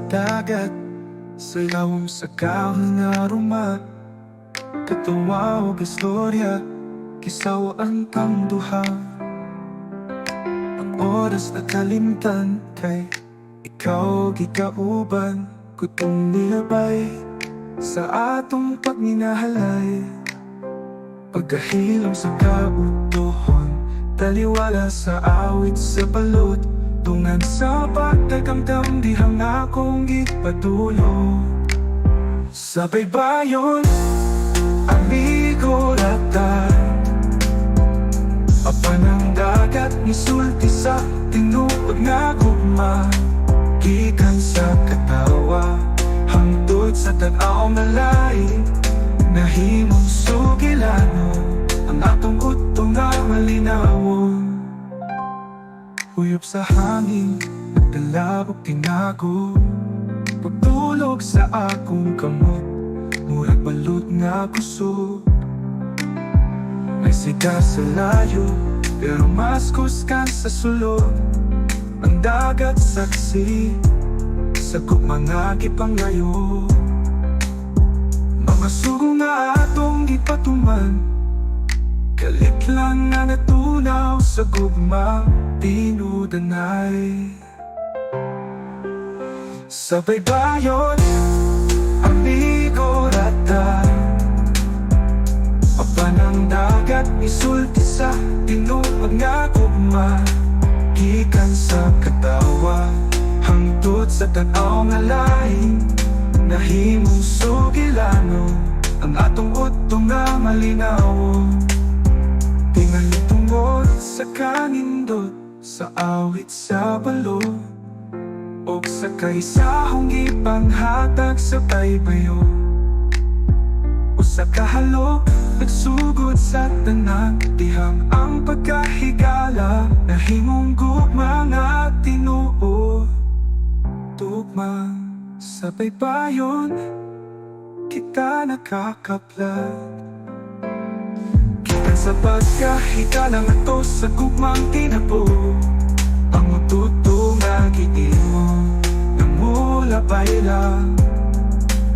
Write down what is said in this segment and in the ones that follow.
dagat, sa lawom sa kahon nga ruma, katuwa o istorya, kisawaan kang duha. Ang oras na kalimtan kay ikaw gikauban, kutong nilabay sa atong pagminahalay. Pagkahilom sa kautuhon, taliwala sa awit sa balot, tungan sa pagkakamdam dihang akong gipatulo. Sa baybayon, amigo ratan, apan ang dagat nisulti sa tinuod nga gugma, gikan sa katawa hangtod sa tag-aw na lain, nahimong sugilano ang atong utong nga malinawon. Huyop sa hangin, nagdalabog tinago, pagtulog sa akong kamot, murag balot nga kusog. May siga sa layo, pero mas kuskan sa sulod. Ang dagat saksi, sa mga gipangayo, mga sugo nga atong gipatuman, kalit lang nga natunaw sa gugma tinudanay. Sa baybayon, amigo ratan, apan ang dagat misulti sa tinuod nga gugma, gikan sa katawa hangtod sa tanaw nga lain, nahimong sugilano ang atong utong nga malinawon. Tingali tungod sa kanindot, sa awit sa balot, og sa kaisahong ipanghatag sa baybayon. Usa ka halok, nagsugod sa tanan, dihang ang pagkahigala, nahimong gugma nga tinuod. Tugma sa baybayon, kita nakakaplat, kita sa pagkahigala nga to sa gugmang tinapo. Ang ututo nga giimo, namula bayla,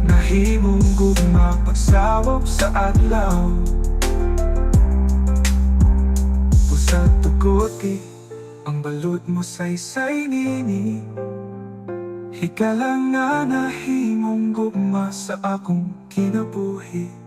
nahimong gugma pagsawop sa adlaw. Pusa tuguti, ang balod mo say-say nini, higala nga nahimong gugma sa akong kinabuhi.